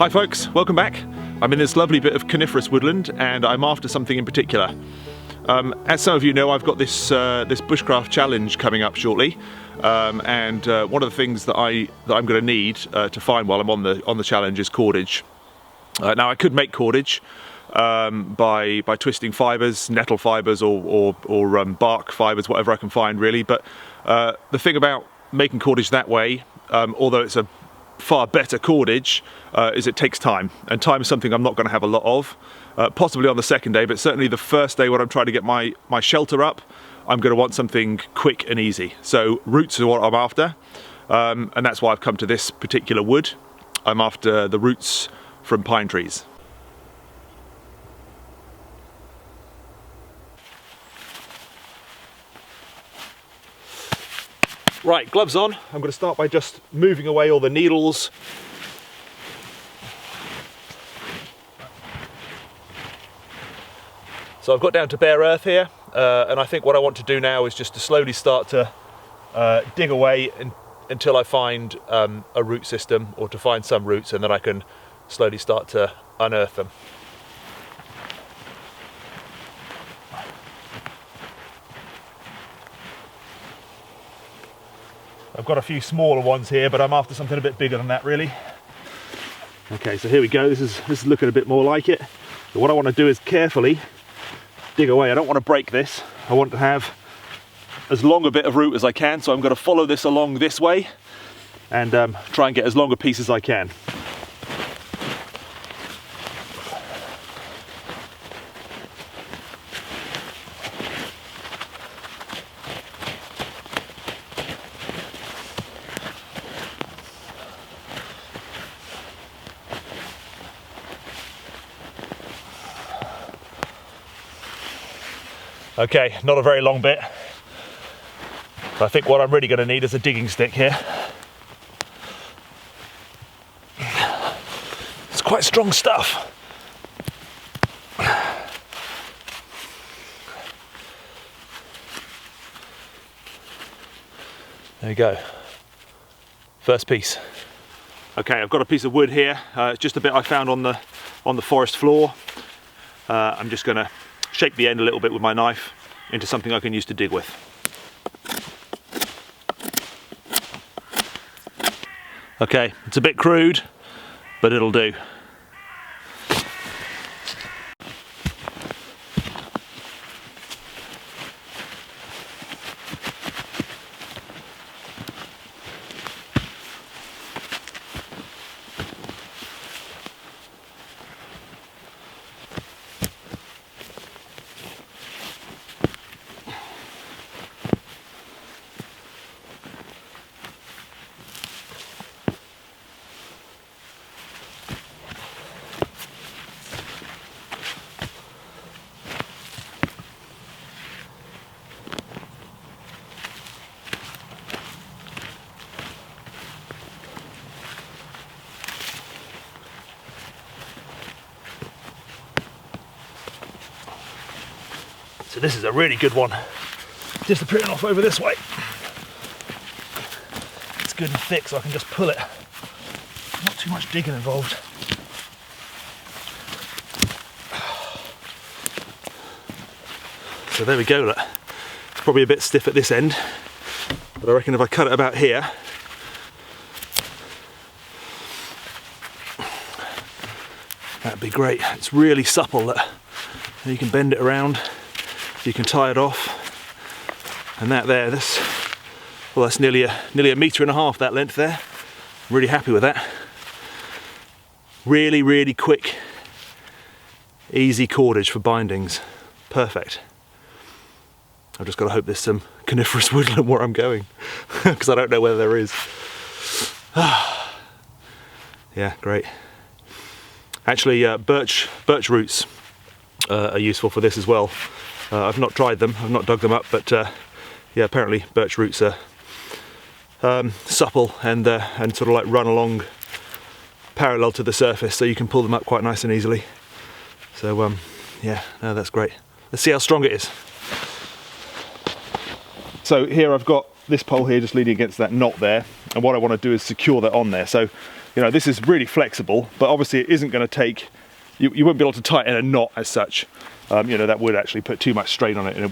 Hi folks, welcome back. I'm in this lovely bit of coniferous woodland and I'm after something in particular. As some of you know, I've got this bushcraft challenge coming up shortly, and one of the things that I'm going to need to find while I'm on the challenge is cordage. Now I could make cordage by twisting fibres, nettle fibres or bark fibres, whatever I can find really, but the thing about making cordage that way, although it's a far better cordage, is it takes time, and time is something I'm not going to have a lot of, possibly on the second day, but certainly the first day when I'm trying to get my shelter up, I'm going to want something quick and easy. So roots are what I'm after, and that's why I've come to this particular wood. I'm after the roots from pine trees. Right, gloves on. I'm going to start by just moving away all the needles. So I've got down to bare earth here, and I think what I want to do now is just to slowly start to dig away until I find a root system, or to find some roots, and then I can slowly start to unearth them. I've got a few smaller ones here, but I'm after something a bit bigger than that really. Okay, so here we go. This is looking a bit more like it. But what I want to do is carefully dig away. I don't want to break this. I want to have as long a bit of root as I can, so I'm going to follow this along this way and try and get as long a piece as I can. Okay, not a very long bit. I think what I'm really going to need is a digging stick here. It's quite strong stuff. There you go. First piece. Okay, I've got a piece of wood here. It's just a bit I found on the forest floor. I'm just going to shape the end a little bit with my knife into something I can use to dig with. Okay, it's a bit crude, but it'll do. So this is a really good one, just appearing off over this way. It's good and thick, so I can just pull it. Not too much digging involved. So there we go, look. It's probably a bit stiff at this end, but I reckon if I cut it about here, that'd be great. It's really supple, that you can bend it around. You can tie it off, and that there, that's nearly a metre and a half, that length there. I'm really happy with that. Really, really quick, easy cordage for bindings. Perfect. I've just got to hope there's some coniferous woodland where I'm going, because I don't know whether there is. Yeah, great. Actually, birch roots are useful for this as well. I've not tried them, I've not dug them up, but yeah, apparently birch roots are supple and sort of like run along parallel to the surface, so you can pull them up quite nice and easily. So yeah, no, that's great. Let's see how strong it is. So here I've got this pole here just leaning against that knot there, and what I want to do is secure that on there. So You know, this is really flexible, but obviously it isn't going to take, you wouldn't be able to tighten a knot as such. You know, that would actually put too much strain on it, and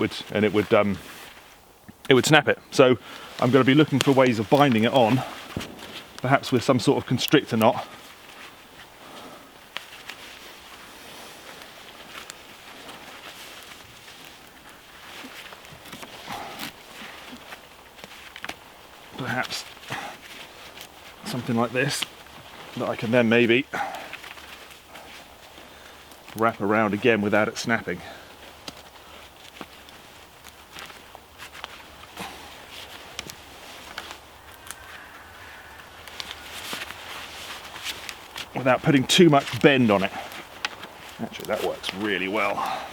it would snap it. So I'm going to be looking for ways of binding it on, perhaps with some sort of constrictor knot. Perhaps something like this that I can then maybe wrap around again without it snapping. Without putting too much bend on it. Actually, that works really well.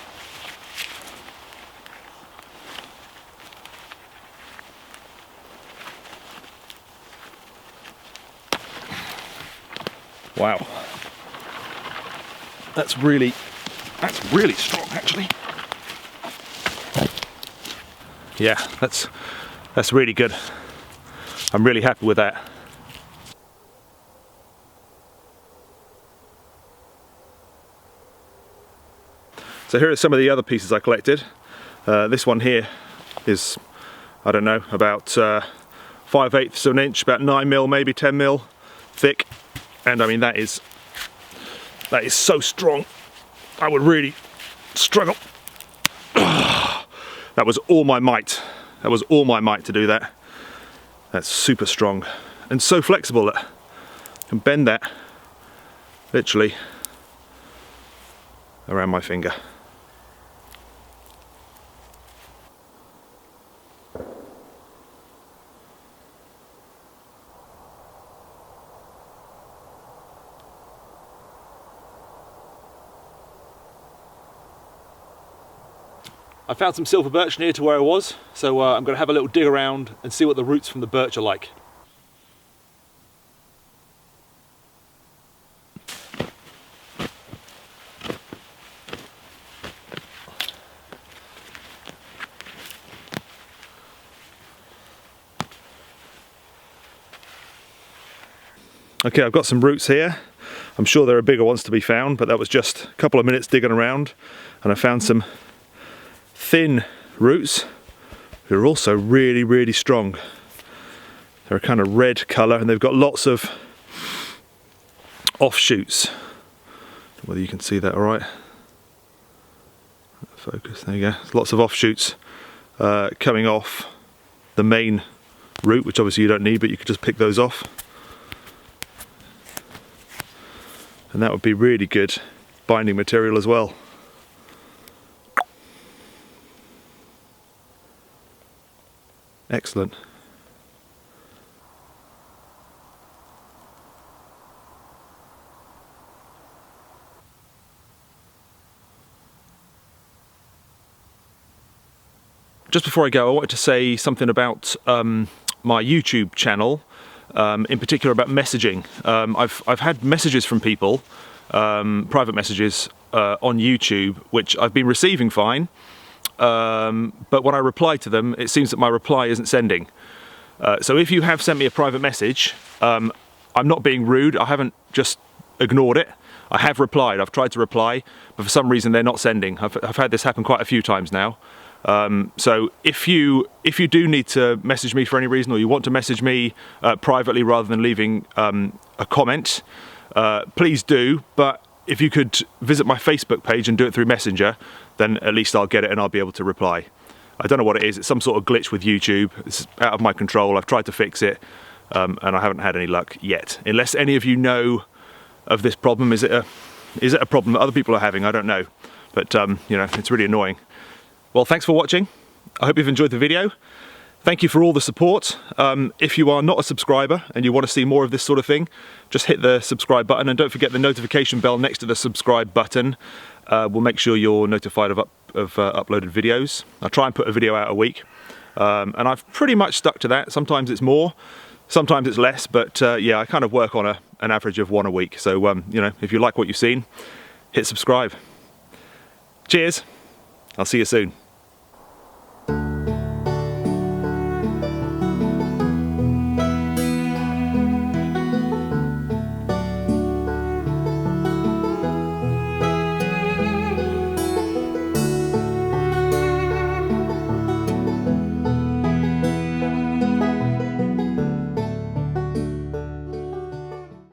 Wow, that's really strong, actually. Yeah, that's really good. I'm really happy with that. So here are some of the other pieces I collected. This one here is, I don't know, about 5/8 of an inch, about 9mm, maybe 10mm thick. And I mean, that is so strong. I would really struggle. That was all my might. That was all my might to do that. That's super strong and so flexible that I can bend that literally around my finger. I found some silver birch near to where I was, so I'm going to have a little dig around and see what the roots from the birch are like. Okay, I've got some roots here. I'm sure there are bigger ones to be found, but that was just a couple of minutes digging around, and I found some thin roots who are also really strong. They're a kind of red colour and they've got lots of offshoots. Don't know whether you can see that all right. Focus, there you go. Lots of offshoots coming off the main root, which obviously you don't need, but you could just pick those off. And that would be really good binding material as well. Excellent. Just before I go, I wanted to say something about my YouTube channel, in particular about messaging. I've had messages from people, private messages on YouTube, which I've been receiving fine. But when I reply to them, it seems that my reply isn't sending. So if you have sent me a private message, I'm not being rude. I haven't just ignored it. I have replied. I've tried to reply, but for some reason they're not sending. I've had this happen quite a few times now. So if you do need to message me for any reason, or you want to message me privately rather than leaving a comment, please do. But if you could visit my Facebook page and do it through Messenger, then at least I'll get it and I'll be able to reply. I don't know what it is. It's some sort of glitch with YouTube. It's out of my control. I've tried to fix it, and I haven't had any luck yet. Unless any of you know of this problem, is it a problem that other people are having? I don't know, but you know, it's really annoying. Well, thanks for watching. I hope you've enjoyed the video. Thank you for all the support. If you are not a subscriber and you want to see more of this sort of thing, just hit the subscribe button, and don't forget the notification bell next to the subscribe button. Will make sure you're notified of uploaded videos. I try and put a video out a week, and I've pretty much stuck to that. Sometimes it's more, sometimes it's less, but yeah, I kind of work on an average of one a week. So you know, if you like what you've seen, hit subscribe. Cheers. I'll see you soon.